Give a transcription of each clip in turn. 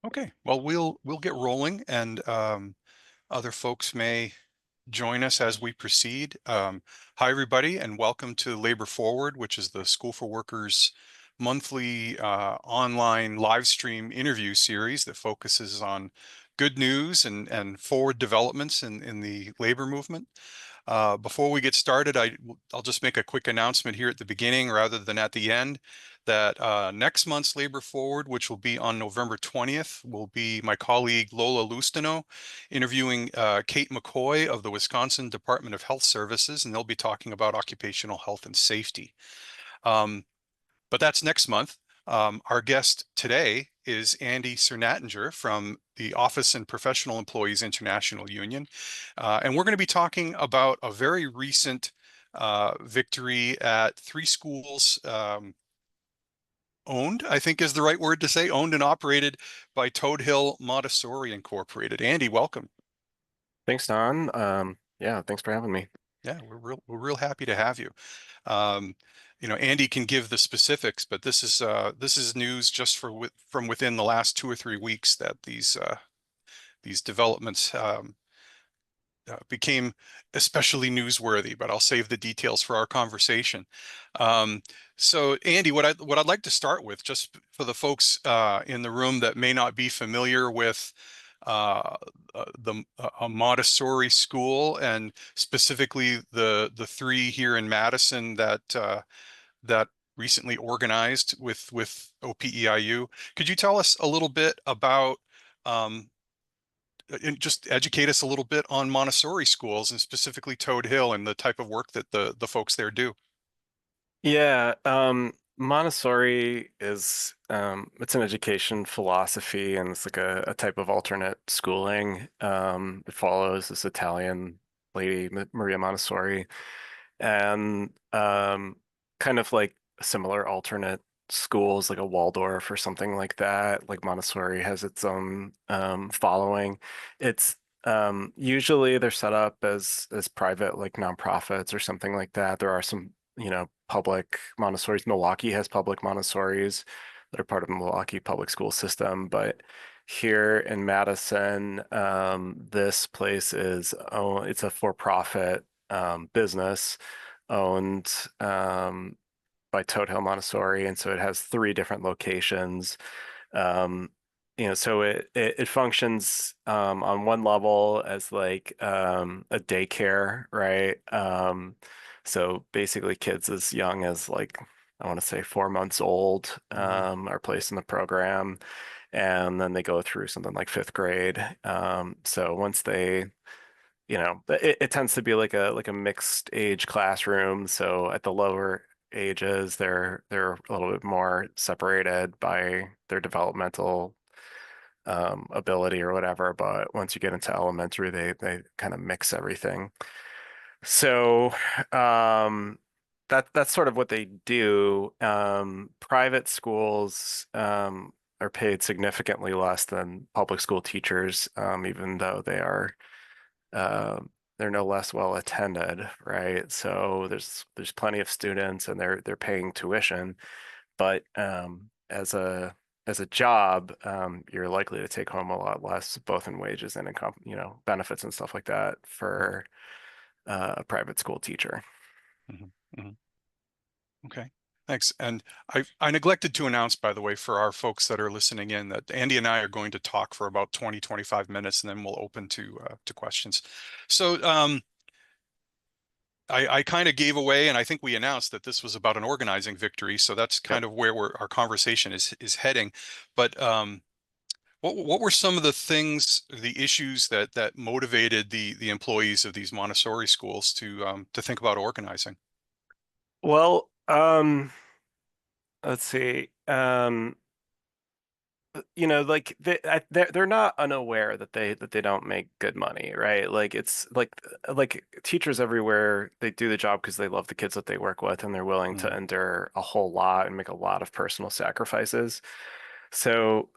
Okay, well, we'll get rolling, and other folks may join us as we proceed. Hi, everybody, and welcome to Labor Forward, which is the School for Workers monthly online live stream interview series that focuses on good news and forward developments in the labor movement. Before we get started, I'll just make a quick announcement here at the beginning rather than at the end that next month's Labor Forward, which will be on November 20th, will be my colleague Lola Lustino interviewing Kate McCoy of the Wisconsin Department of Health Services, and they'll be talking about occupational health and safety. But that's next month. Our guest today is Andy Sernatinger from the Office and Professional Employees International Union. And we're going to be talking about a very recent victory at three schools owned, I think is the right word to say, owned and operated by Toad Hill Montessori Incorporated. Andy, welcome. Thanks, Don. Yeah, thanks for having me. Yeah, we're real happy to have you. Um, Andy can give the specifics, but this is news just from within the last 2 or 3 weeks that these developments became especially newsworthy. But I'll save the details for our conversation. Um, so, Andy, what I'd like to start with, just for the folks in the room that may not be familiar with uh, a Montessori school, and specifically the three here in Madison that recently organized with OPEIU. Could you tell us a little bit about and just educate us a little bit on Montessori schools and specifically Toad Hill and the type of work that the folks there do? Yeah, Montessori is it's an education philosophy and it's like a type of alternate schooling. It follows this Italian lady, Maria Montessori, and kind of like similar alternate schools like a Waldorf or something like that. Like Montessori has its own following. It's usually they're set up as private like nonprofits or something like that. There are some, public Montessori's. Milwaukee has public Montessori's that are part of the Milwaukee public school system, but here in Madison, this place is, oh, it's a for-profit business owned by Toad Hill Montessori, and so it has three different locations. Um, so it functions on one level as like a daycare, right? So basically, kids as young as like I want to say 4 months old Mhm. are placed in the program, and then they go through something like fifth grade. So once they it tends to be like a mixed age classroom. So at the lower ages, they're a little bit more separated by their developmental ability or whatever. But once you get into elementary, they kind of mix everything. So that's sort of what they do. Private schools are paid significantly less than public school teachers, even though um, they're no less well attended, right? So there's plenty of students and they're paying tuition, but as a job, you're likely to take home a lot less, both in wages and in benefits and stuff like that for a private school teacher. Mhm. Mhm. Okay, thanks. And I neglected to announce, by the way, for our folks that are listening in, that Andy and I are going to talk for about 20-25 minutes, and then we'll open to questions. So I kind of gave away, and I think we announced that this was about an organizing victory. So that's Yep. kind of where our conversation is heading. But what were some of the things, the issues that motivated the employees of these Montessori schools to think about organizing? Well, let's see. Like they're not unaware that they don't make good money, right? Like it's like teachers everywhere, they do the job because they love the kids that they work with and they're willing to Mm, endure a whole lot and make a lot of personal sacrifices. So,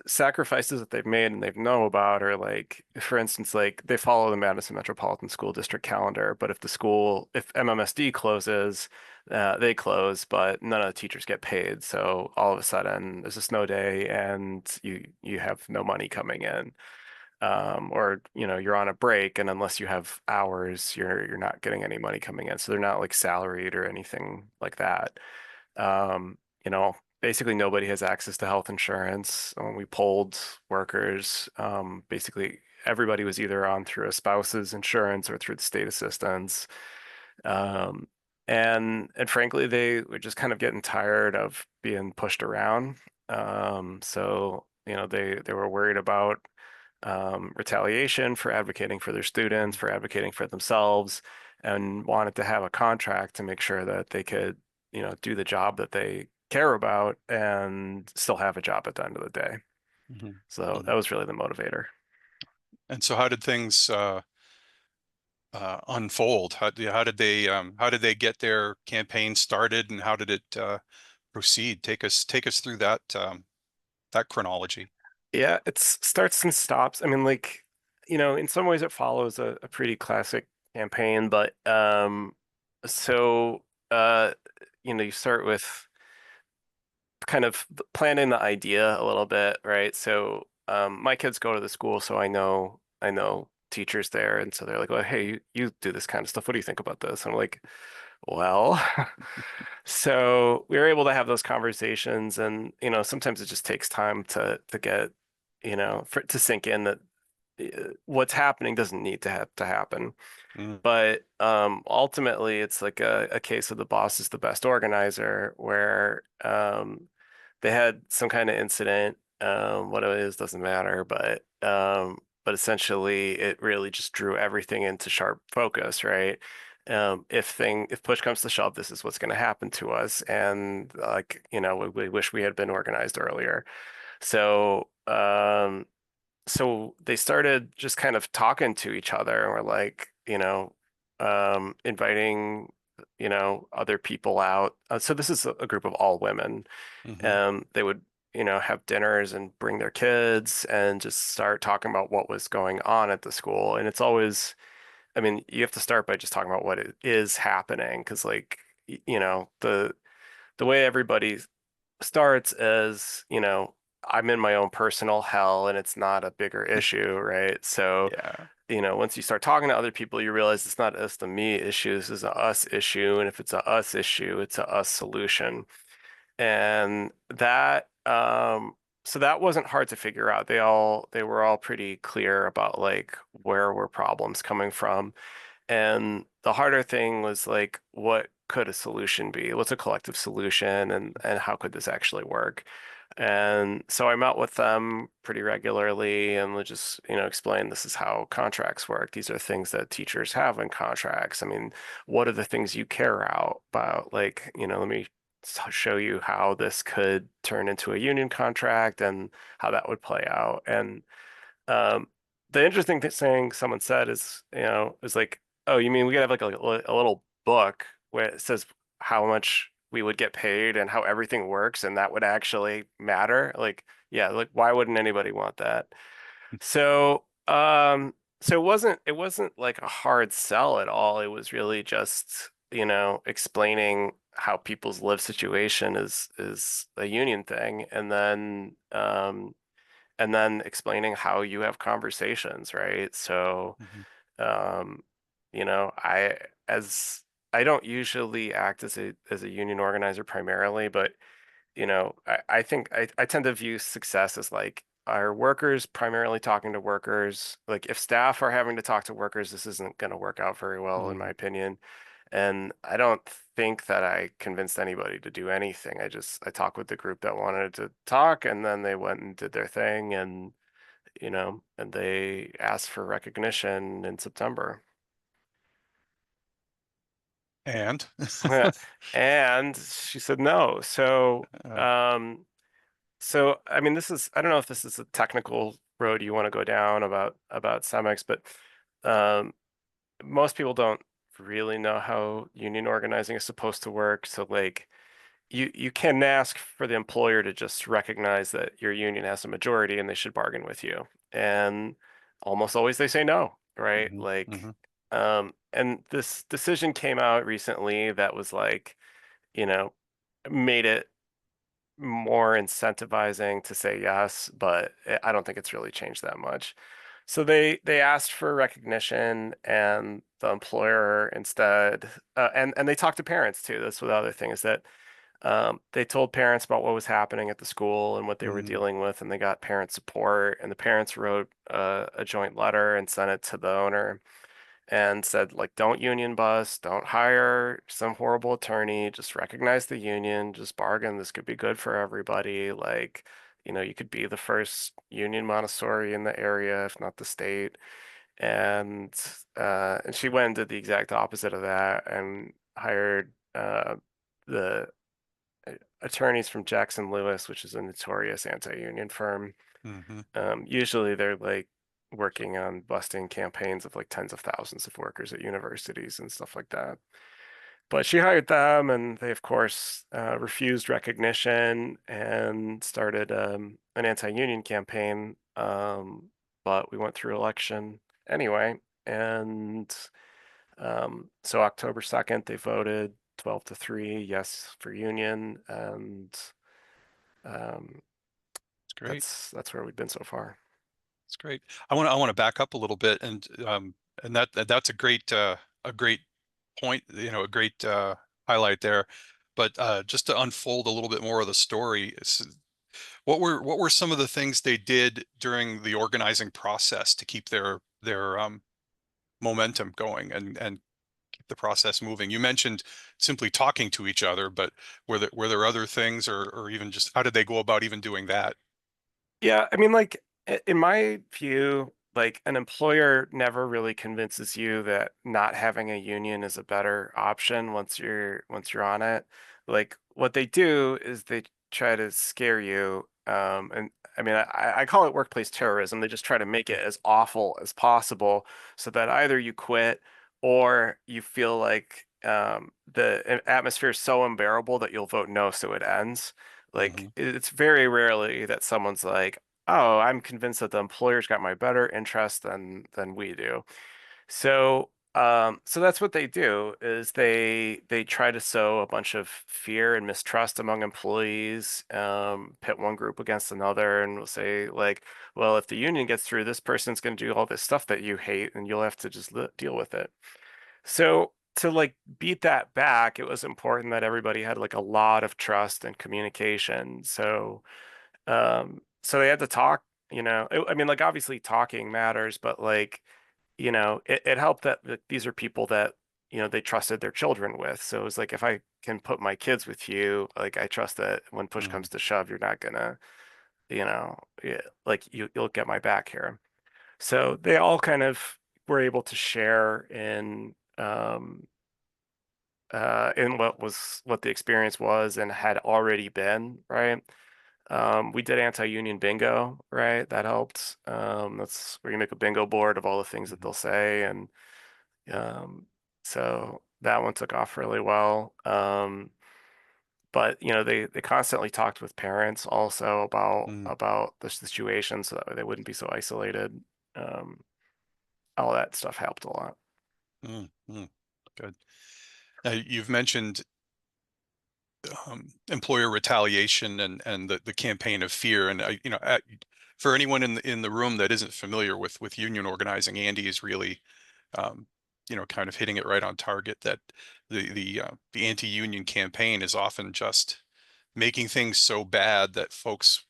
sacrifices that they've made and they know about are like, for instance, like they follow the Madison Metropolitan School District calendar, but if MMSD closes, They close, but none of the teachers get paid. So all of a sudden, there's a snow day, and you have no money coming in, or you're on a break, and unless you have hours, you're not getting any money coming in. So they're not like salaried or anything like that. Um, Basically nobody has access to health insurance. When we polled workers, basically everybody was either on through a spouse's insurance or through the state assistance. Um, and frankly, they were just kind of getting tired of being pushed around. So, they were worried about retaliation for advocating for their students, for advocating for themselves, and wanted to have a contract to make sure that they could, do the job that they care about and still have a job at the end of the day. Mhm. So that Mhm. was really the motivator. And so how did things unfold? How did they get their campaign started, and how did it proceed? Take us through that chronology. Yeah, it starts and stops. I mean, like, in some ways it follows a pretty classic campaign, but so uh, you start with kind of planning the idea a little bit, right? So my kids go to the school, so I know teachers there, and so they're like, "Well, hey, you do this kind of stuff. What do you think about this?" And I'm like, "Well," so we were able to have those conversations, and sometimes it just takes time to get for it to sink in that what's happening doesn't need to have to happen. Mm, But ultimately, it's like a case of the boss is the best organizer, where they had some kind of incident. What it is doesn't matter, but essentially, it really just drew everything into sharp focus, right? If push comes to shove, this is what's going to happen to us, and like we wish we had been organized earlier. So so they started just kind of talking to each other, and were like, inviting, other people out. So this is a group of all women. mhm, They would, have dinners and bring their kids and just start talking about what was going on at the school. And it's always, I mean, you have to start by just talking about what it is happening, because like, the way everybody starts as, I'm in my own personal hell and it's not a bigger issue, right? So, yeah. once you start talking to other people, you realize it's not us the me issue, this is a us issue. And if it's a us issue, it's a us solution. And so that wasn't hard to figure out. They were all pretty clear about like where were problems coming from. And the harder thing was like, what could a solution be? What's a collective solution, and how could this actually work? And so I met with them pretty regularly and would just, explain this is how contracts work. These are things that teachers have in contracts. I mean, what are the things you care out about? Like, let me show you how this could turn into a union contract and how that would play out. And um, the interesting thing someone said is like, oh, you mean we could have like a little book where it says how much we would get paid and how everything works, and that would actually matter? Like, yeah, like why wouldn't anybody want that? So, it wasn't like a hard sell at all. It was really just, explaining how people's live situation is a union thing, and then explaining how you have conversations, right? So, Mhm, um, I as I don't usually act as a union organizer primarily, but I think I tend to view success as like, are workers primarily talking to workers? Like if staff are having to talk to workers, this isn't going to work out very well, in my mhm. opinion. And I don't think that I convinced anybody to do anything. I talked with the group that wanted to talk, and then they went and did their thing, and they asked for recognition in September. And And she said no. uh, So, I mean, I don't know if this is a technical road you want to go down about Cemex, but um, most people don't really know how union organizing is supposed to work. So, like, you can ask for the employer to just recognize that your union has a majority and they should bargain with you. And almost always they say no, right? mhm, Like, mhm, and this decision came out recently that was like, you know, made it more incentivizing to say yes, but I don't think it's really changed that much. So they asked for recognition, and the employer instead, and they talked to parents too. That's the other thing is that they told parents about what was happening at the school and what they were Mm, dealing with, and they got parent support. And the parents wrote a joint letter and sent it to the owner and said, like, don't union bust, don't hire some horrible attorney, just recognize the union, just bargain. This could be good for everybody. Like, you could be the first union Montessori in the area, if not the state. And she went and did the exact opposite of that and hired the attorneys from Jackson Lewis, which is a notorious anti-union firm. hmm. Usually they're like working on busting campaigns of like tens of thousands of workers at universities and stuff like that. But she hired them, and they, of course, refused recognition and started an anti-union campaign. But we went through election anyway, and so October 2nd, they voted 12-3 yes for union, and um, It's great. that's where we've been so far. It's great. I want to back up a little bit, and that's a great point, a great highlight there. But just to unfold a little bit more of the story, what were some of the things they did during the organizing process to keep their momentum going and keep the process moving? You mentioned simply talking to each other, but were there other things, or even just how did they go about even doing that? Yeah, I mean, like in my view, like an employer never really convinces you that not having a union is a better option once you're on it. Like what they do is they try to scare you. And I mean, I call it workplace terrorism. They just try to make it as awful as possible so that either you quit or you feel like the atmosphere is so unbearable that you'll vote no so it ends. Like Hmm. it's very rarely that someone's like, "Oh, I'm convinced that the employer's got my better interest than we do." So that's what they do is they try to sow a bunch of fear and mistrust among employees, pit one group against another, and will say like, "Well, if the union gets through, this person's going to do all this stuff that you hate, and you'll have to just deal with it." So to like beat that back, it was important that everybody had like a lot of trust and communication. So they had to talk, I mean, like obviously talking matters, but like, it helped that these are people that, they trusted their children with. So it was like, if I can put my kids with you, like I trust that when push Hmm. comes to shove, you're not gonna, like you'll get my back here. So they all kind of were able to share in what the experience was and had already been, right? We did anti-union bingo, right? That helped. That's where you make a bingo board of all the things that Hmm. they'll say, and um, so that one took off really well. But they constantly talked with parents also about the situation, so that way they wouldn't be so isolated. Um, all that stuff helped a lot. Mm-hmm. Good. You've mentioned employer retaliation and the campaign of fear, and for anyone in the room that isn't familiar with union organizing, Andy is really um, kind of hitting it right on target. That the anti-union campaign is often just making things so bad that folks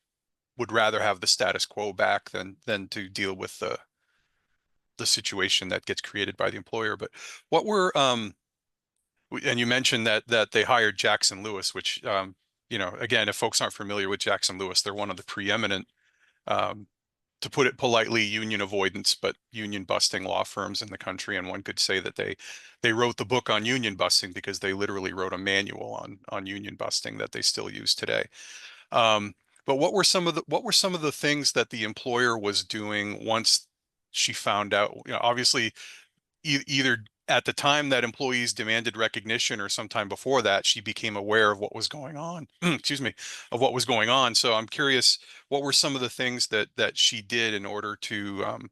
would rather have the status quo back than to deal with the situation that gets created by the employer. But what were and you mentioned that they hired Jackson Lewis, which again, if folks aren't familiar with Jackson Lewis, they're one of the preeminent, um, to put it politely, union avoidance but union busting law firms in the country. And one could say that they wrote the book on union busting because they literally wrote a manual on union busting that they still use today. Um, but what were some of the things that the employer was doing once she found out? Obviously, either at the time that employees demanded recognition or sometime before that, she became aware of what was going on. Excuse me, of what was going on. So I'm curious, what were some of the things that she did in order to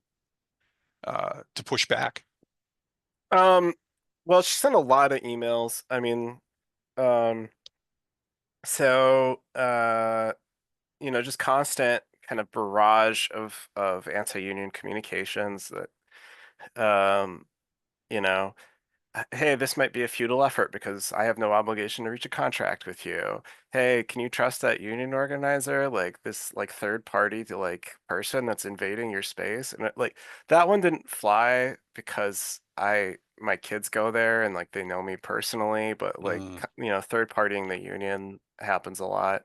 push back? Um, well, she sent a lot of emails. I mean, um, So, just constant kind of barrage of anti-union communications that, you know, hey, this might be a futile effort because I have no obligation to reach a contract with you. Hey, can you trust that union organizer? Like this like third party to like person that's invading your space. And like that one didn't fly because my kids go there and like they know me personally, but like Mm, third partying the union happens a lot.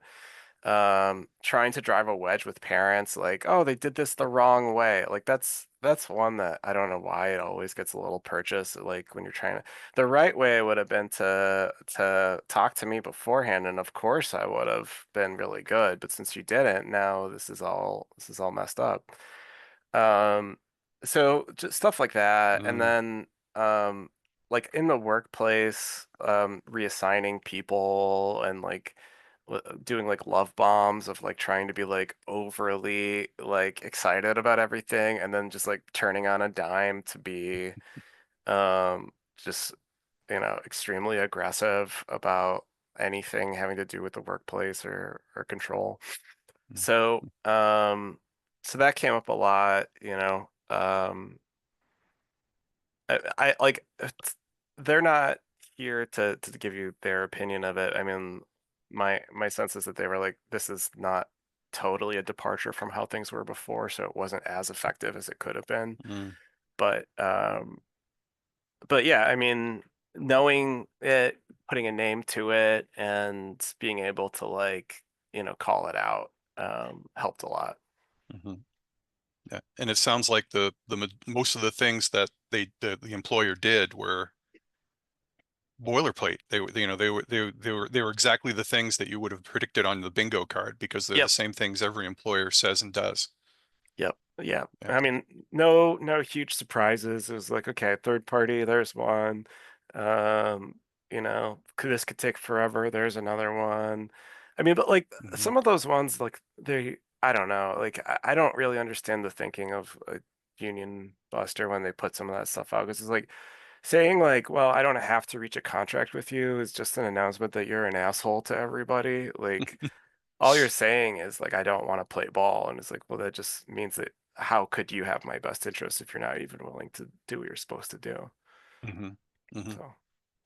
Trying to drive a wedge with parents, like, oh, they did this the wrong way. Like that's one that I don't know why it always gets a little purchase. Like when you're trying to, the right way would have been to talk to me beforehand, and of course I would have been really good. But since you didn't, now this is all messed up. Um, so just stuff like that, and mm, then like in the workplace, reassigning people and like doing like love bombs of like trying to be like overly like excited about everything, and then just like turning on a dime to be just extremely aggressive about anything having to do with the workplace or control. mm, So, so that came up a lot, I like they're not here to give you their opinion of it. I mean, my sense is that they were like, this is not totally a departure from how things were before, so it wasn't as effective as it could have been. mm, But but yeah, I mean, knowing it, putting a name to it, and being able to like, call it out, helped a lot. mhm. Yeah. And it sounds like most of the things that the employer did were boilerplate. They were exactly the things that you would have predicted on the bingo card because they're the Yep. same things every employer says and does. Yep. Yeah. Yeah. I mean, no huge surprises. It was like, okay, third party, there's one. Um, this could take forever. There's another one. I mean, but like Hmm. some of those ones, like I don't know. Like I don't really understand the thinking of a union buster when they put some of that stuff out. Because it's like saying like, well, I don't have to reach a contract with you is just an announcement that you're an asshole to everybody. Like all you're saying is like I don't want to play ball, and it's like, well, that just means that how could you have my best interest if you're not even willing to do what you're supposed to do? Hmm. Hmm. So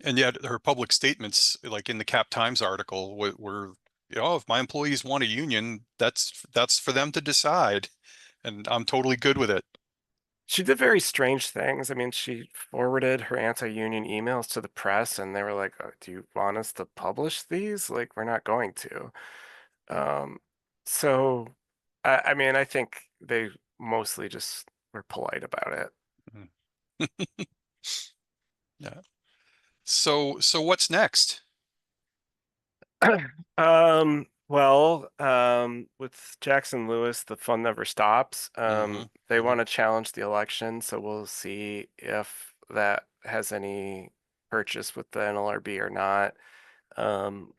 And yet her public statements, like in the Cap Times article, were, if my employees want a union, that's for them to decide, and I'm totally good with it. she did very strange things. I mean, she forwarded her anti-union emails to the press, and they were like, "Do you want us to publish these? Like, we're not going to." Um, so I mean, I think they mostly just were polite about it. Mhm. Yeah. So what's next? With Jackson Lewis, the fun never stops. Hmm. They Hmm. want to challenge the election, so we'll see if that has any purchase with the NLRB or not.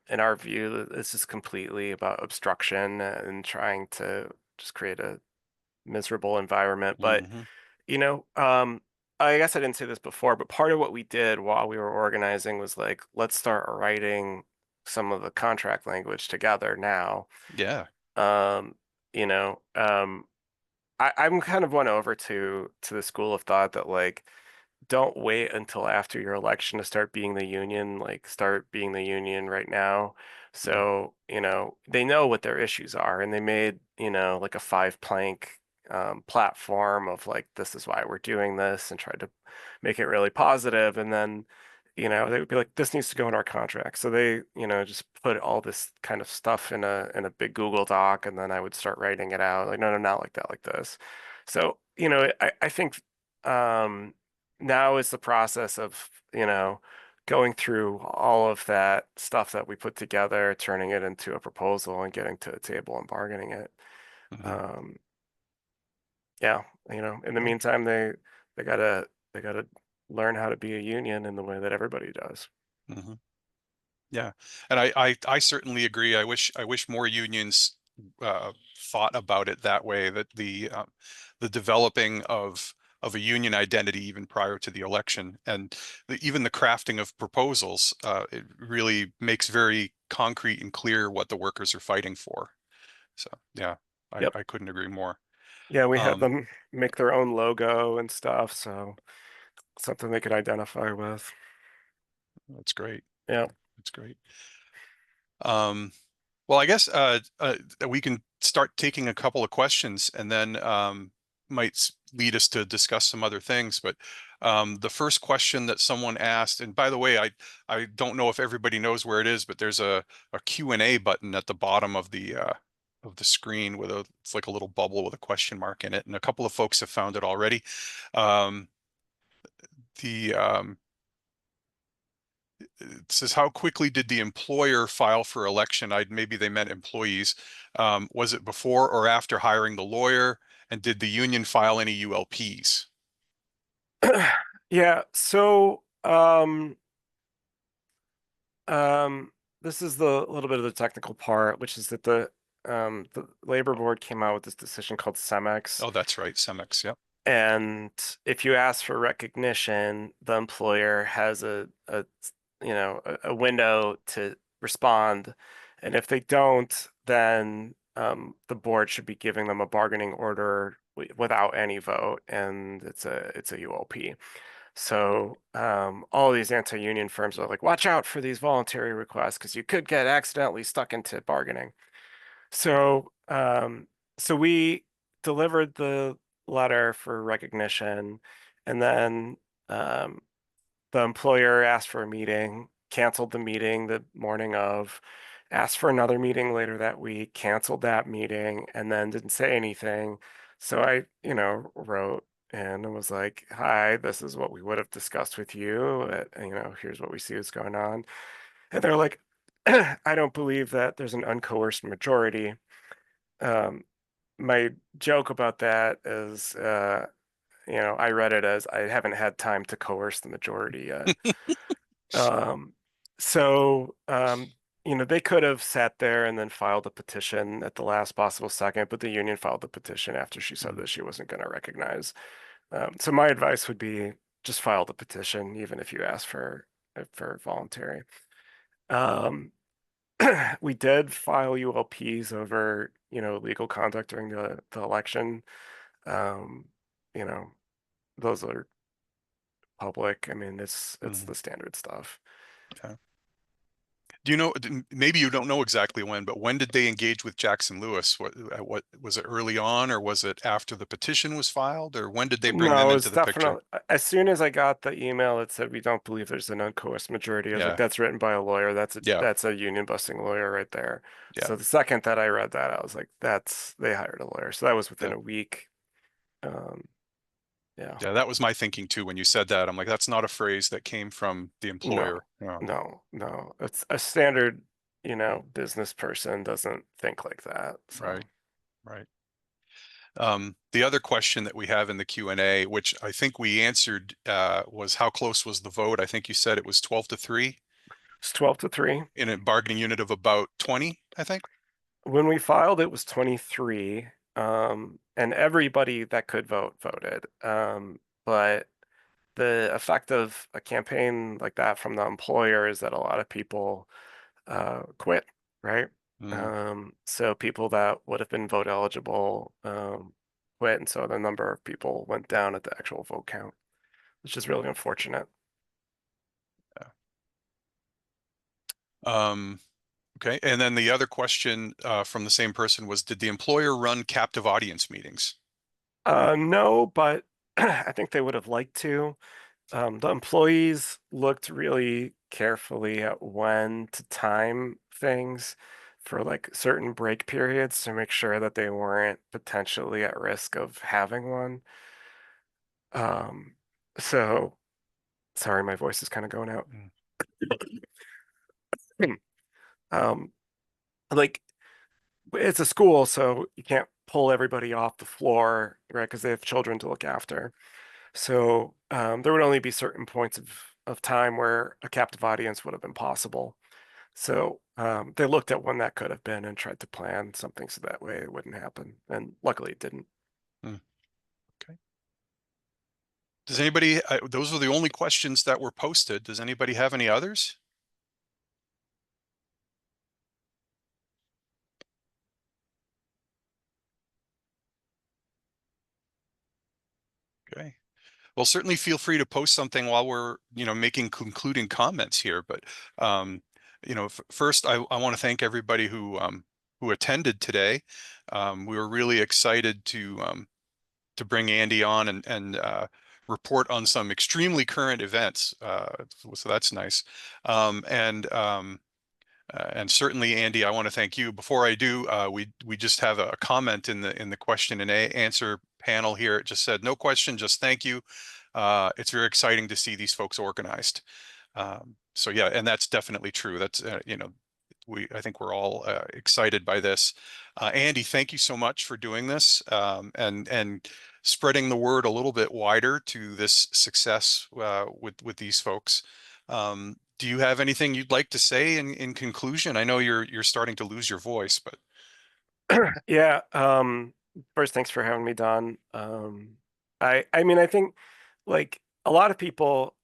In our view, this is completely about obstruction and trying to just create a miserable environment. But Hmm. you know, um, I guess I didn't say this before, but part of what we did while we were organizing was like, let's start writing some of the contract language together now. Yeah. Um, you know, um, I'm kind of won over to the school of thought that like don't wait until after your election to start being the union, like start being the union right now. Mm, So, they know what their issues are and they made, like a five plank platform of like, this is why we're doing this and tried to make it really positive. And then, they would be like, this needs to go in our contract. So they, just put all this kind of stuff in a big Google Doc and then I would start writing it out. Like, no, no, not like that, like this. So, I think um now is the process of, going through all of that stuff that we put together, turning it into a proposal and getting to the table and bargaining it. mhm. Um, yeah, in the Yeah. meantime, they gotta learn how to be a union in the way that everybody does. Mhm. Yeah. And I certainly agree. I wish more unions thought about it that way, that the developing of of a union identity even prior to the election. And even the crafting of proposals, it really makes very concrete and clear what the workers are fighting for. So yeah, Yep. I couldn't agree more. Yeah, we had Um, them make their own logo and stuff, so something they could identify with. that's great. Yeah. That's great. Um, well, I guess we can start taking a couple of questions and then might lead us to discuss some other things. But the first question that someone asked, and by the way, I don't know if everybody knows where it is, but there's a Q&A button at the bottom of the screen with it's like a little bubble with a question mark in it, and a couple of folks have found it already. Um, the It says, how quickly did the employer file for election? Maybe they meant employees. Was it before or after hiring the lawyer? And did the union file any ULPs? Yeah, so um this is the little bit of the technical part, which is that the labor board came out with this decision called CEMEX. Oh, that's right. Cemex. Yep. And if you ask for recognition, the employer has a a window to respond. And if they don't, then the board should be giving them a bargaining order without any vote, and it's a ULP. So all these anti-union firms are like, watch out for these voluntary requests because you could get accidentally stuck into bargaining. So so we delivered the letter for recognition, and then um, the employer asked for a meeting, canceled the meeting the morning of, asked for another meeting later that week, canceled that meeting, and then didn't say anything. So I, wrote and was like, "Hi, this is what we would have discussed with you. Here's what we see is going on." And they're like, "I don't believe that there's an uncoerced majority." Um, my joke about that is, I read it as I haven't had time to coerce the majority yet. Um, so, they could have sat there and then filed a petition at the last possible second, but the union filed the petition after she said Mm. that she wasn't going to recognize. So my advice would be just file the petition, even if you ask for voluntary. Um, we did file ULPs over, legal conduct during the election. Um, you know, those are public. I mean, it's Mhm. the standard stuff. Okay. Do you know, maybe you don't know exactly when, but when did they engage with Jackson Lewis? What was it, early on, or was it after the petition was filed, or when did they bring them No, into it's the picture? definitely as soon as I got the email that said we don't believe there's an uncoerced majority, I was like, Yeah. that's written by a lawyer. Yeah. That's a union busting lawyer right there. Yeah. So the second that I read that, I was like, they hired a lawyer. So that was within Yeah. a week. Um, yeah. Yeah. That was my thinking too. When you said that, I'm like, that's not a phrase that came from the No, employer. No. no. It's a standard, business person doesn't think like that. So Right. Right. The other question that we have in the Q&A, which I think we answered, was how close was the vote? I think you said it was 12-3 it's 12-3. in a bargaining unit of about 20, I think. When we filed, it was 23. And everybody that could vote voted. But the effect of a campaign like that from the employer is that a lot of people quit, right? Mm, So people that would have been vote eligible quit, and so the number of people went down at the actual vote count, which is really unfortunate. yeah. Um, okay. And then the other question from the same person was, did the employer run captive audience meetings? No, but I think they would have liked to. The employees looked really carefully at when to time things for like certain break periods to make sure that they weren't potentially at risk of having one. Um, so sorry, my voice is kind of going out. Mm, Um, like it's a school, so you can't pull everybody off the floor, right? Because they have children to look after. So there would only be certain points of time where a captive audience would have been possible. So they looked at when that could have been and tried to plan something so that way it wouldn't happen. And luckily it didn't. mm, okay. Does anybody, those were the only questions that were posted. Does anybody have any others? Okay. Well, certainly feel free to post something while we're, making concluding comments here. But, um, first, I want to thank everybody who attended today. We were really excited to bring Andy on and report on some extremely current events. So that's nice. And certainly, Andy, I want to thank you. Before I do, we just have a comment in the question and answer panel here. It just said, no question, just thank you. It's very exciting to see these folks organized. So yeah, and that's definitely true. That's I think we're all excited by this. Andy, thank you so much for doing this and spreading the word a little bit wider to this success with these folks. Do you have anything you'd like to say in conclusion? I know you're starting to lose your voice, but Yeah. First, thanks for having me, Don. I mean, I think like a lot of people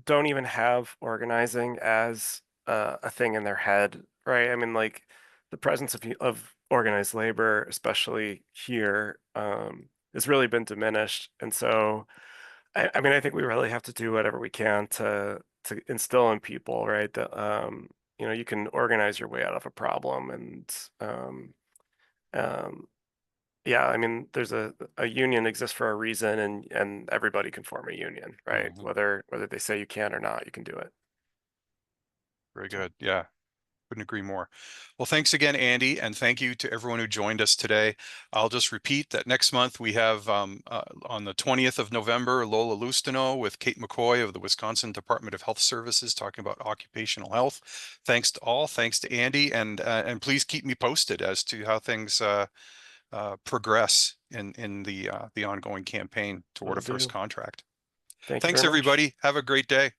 don't even have organizing as a thing in their head, right? I mean, like the presence of organized labor, especially here, has really been diminished. And so, I mean, I think we really have to do whatever we can to instill in people, right, that you can organize your way out of a problem, and um, yeah, I mean, there's a union exists for a reason, and everybody can form a union, right? Mhm. Whether they say you can or not, you can do it. Very So good. Yeah. Couldn't agree more. Well, thanks again, Andy, and thank you to everyone who joined us today. I'll just repeat that next month we have on the 20th of November, Lola Lustino with Kate McCoy of the Wisconsin Department of Health Services talking about occupational health. Thanks to all, thanks to Andy, and please keep me posted as to how things progress in the ongoing campaign toward will a first do. contract. Thank you Thanks, very much. everybody. Have a great day.